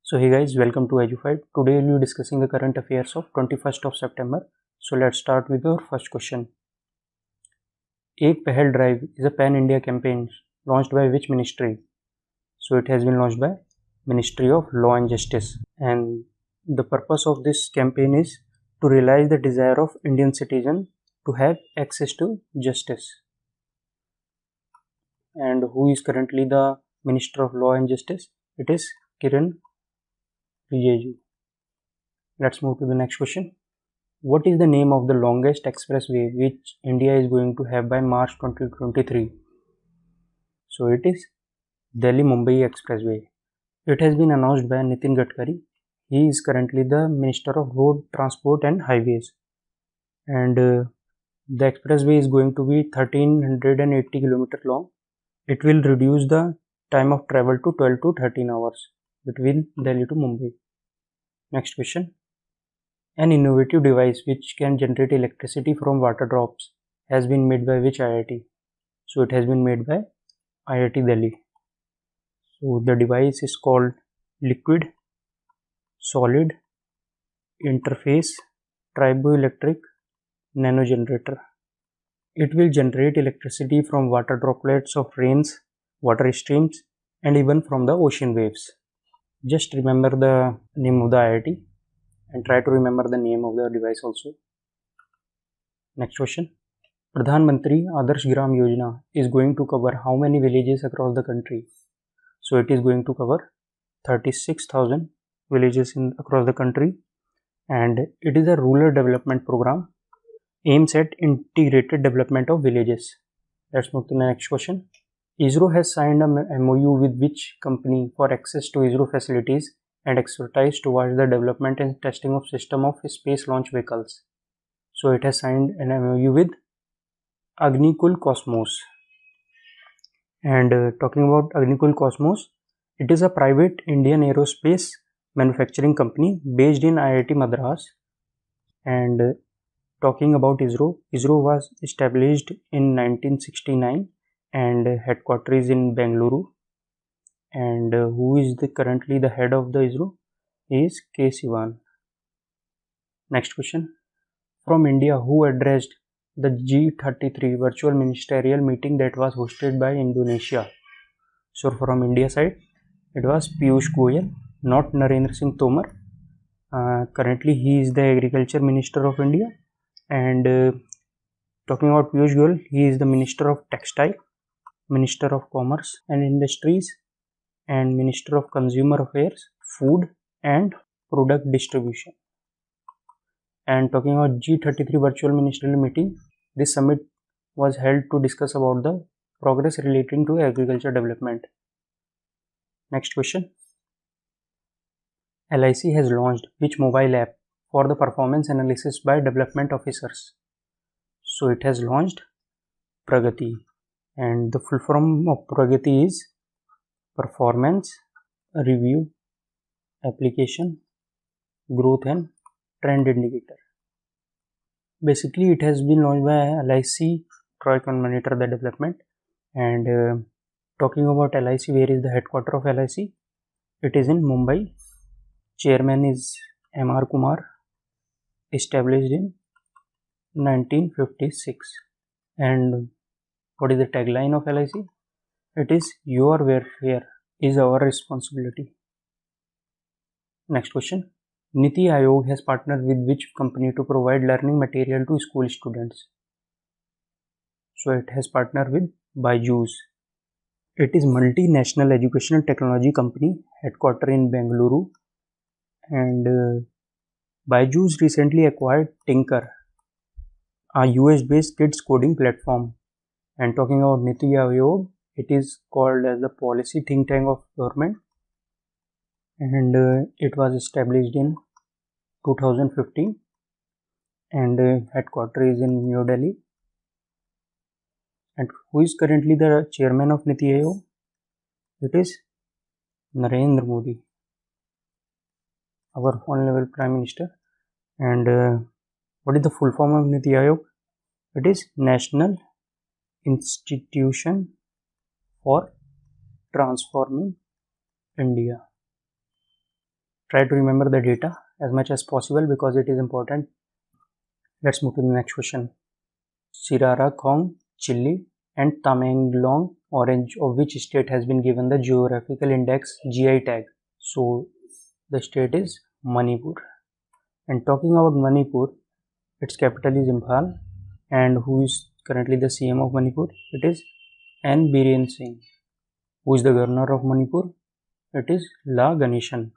So hey guys, welcome to Edufied. Today we'll be discussing the current affairs of 21st of September. So let's start with our first question. Ek Pehal Drive is a pan-India campaign launched by which ministry? So it has been launched by Ministry of Law and Justice, and the purpose of this campaign is to realize the desire of Indian citizens to have access to justice. And who is currently the Minister of Law and Justice? It is Kiran Rijiju. Let's move to the next question. What is the name of the longest expressway which India is going to have by March 2023? So it is Delhi-Mumbai Expressway. It has been announced by Nitin Gadkari. He is currently the Minister of Road Transport and Highways. And the expressway is going to be 1380 km long. It will reduce the time of travel to 12 to 13 hours between Delhi to Mumbai. Next question. An innovative device which can generate electricity from water drops has been made by which IIT? So it has been made by IIT Delhi. So the device is called Liquid Solid Interface Triboelectric Nanogenerator. It will generate electricity from water droplets of rains, water streams, and even from the ocean waves. Just remember the name of the IIT and try to remember the name of the device also. Next question. Pradhan Mantri Adarsh Gram Yojana is going to cover how many villages across the country? So it is going to cover 36,000 villages across the country, and it is a rural development program aims at integrated development of villages. Let's move to the next question. ISRO has signed a MOU with which company for access to ISRO facilities and expertise towards the development and testing of system of space launch vehicles? So it has signed an MOU with Agnikul Cosmos. And talking about Agnikul Cosmos, it is a private Indian aerospace manufacturing company based in IIT Madras. And talking about ISRO, ISRO was established in 1969 and headquarters in Bengaluru. And who is currently the head of the ISRO is K. Sivan. Next question. From India, who addressed the G33 virtual ministerial meeting that was hosted by Indonesia? So from India side, it was Piyush Goyal, not Narendra Singh Tomar. Currently, he is the Agriculture Minister of India. And talking about Piyush Goyal, he is the Minister of Textile, Minister of Commerce and Industries, and Minister of Consumer Affairs, Food and Product Distribution. And talking about G33 virtual ministerial meeting, this summit was held to discuss about the progress relating to agriculture development. Next question. LIC has launched which mobile app for the performance analysis by development officers? So it has launched Pragati, and the full form of Pragati is Performance Review Application Growth and Trend Indicator. Basically, it has been launched by LIC. Troy can monitor the development. And talking about LIC, where is the headquarters of LIC? It is in Mumbai. Chairman is M.R. Kumar, established in 1956. And what is the tagline of LIC? It is your welfare is our responsibility. Next question. Niti Aayog has partnered with which company to provide learning material to school students? So it has partnered with Byju's. It is multinational educational technology company headquartered in Bengaluru. And Byju's recently acquired Tinker, a US-based kids coding platform. And talking about Niti Aayog, it is called as the policy think tank of government, and it was established in 2015, and headquarters is in New Delhi. And who is currently the chairman of Niti Aayog? It is Narendra Modi, our honorable Prime Minister. And what is the full form of Niti Aayog? It is National Institution for Transforming India. Try to remember the data as much as possible because it is important. Let's move to the next question. Srirangam chili and Tamenglong orange of which state has been given the geographical index GI tag? So the state is Manipur. And talking about Manipur, its capital is Imphal, and who is currently the CM of Manipur? It is N. Biren Singh. Who is the governor of Manipur? It is La Ganeshan.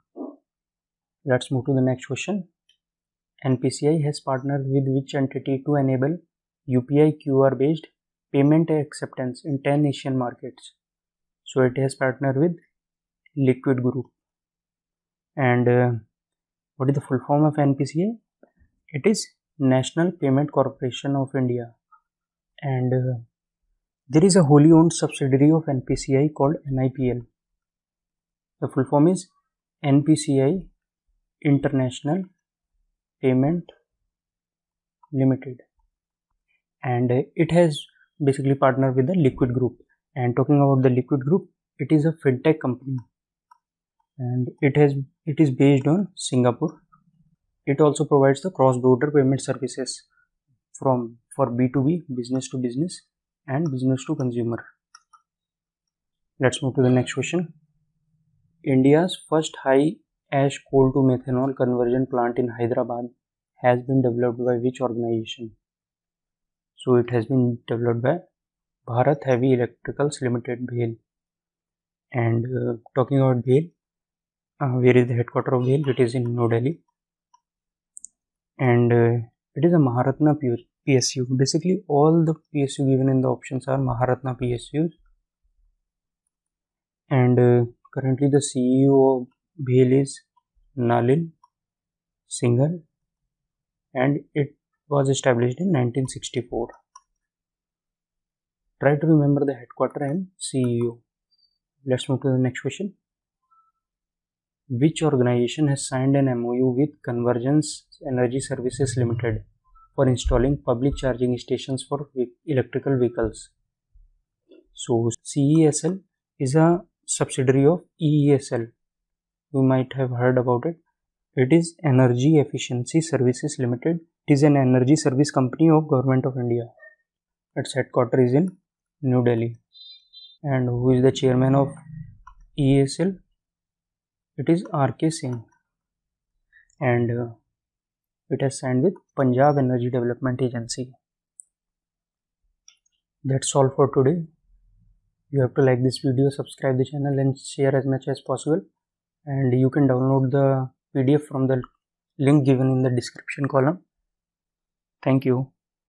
Let's move to the next question. NPCI has partnered with which entity to enable UPI QR based payment acceptance in 10 Asian markets? So it has partnered with Liquid Group. And what is the full form of NPCI? It is National Payment Corporation of India. And there is a wholly owned subsidiary of NPCI called NIPL. The full form is NPCI International Payment Limited. And it has basically partnered with the Liquid Group. And talking about the Liquid Group, it is a fintech company. And it is based on Singapore. It also provides the cross-border payment services for B2B, business to business, and business to consumer. Let's move to the next question. India's first high ash coal to methanol conversion plant in Hyderabad has been developed by which organization? So it has been developed by Bharat Heavy Electricals Limited, BHEL. And talking about BHEL, where is the headquarters of BHEL? It is in New Delhi. And it is a Maharatna PSU. Basically, all the PSU given in the options are Maharatna PSUs. And currently, the CEO of BHEL is Nalin Singhal, and it was established in 1964. Try to remember the headquarters and CEO. Let's move to the next question. Which organization has signed an MOU with Convergence Energy Services Limited for installing public charging stations for electrical vehicles? So CESL is a subsidiary of EESL. You might have heard about it. It is Energy Efficiency Services Limited. It is an energy service company of Government of India. Its headquarters is in New Delhi. And who is the chairman of EESL? It is R.K. Singh. And it has signed with Punjab Energy Development Agency. That's all for today. You have to like this video, subscribe the channel, and share as much as possible. And you can download the PDF from the link given in the description column. Thank you.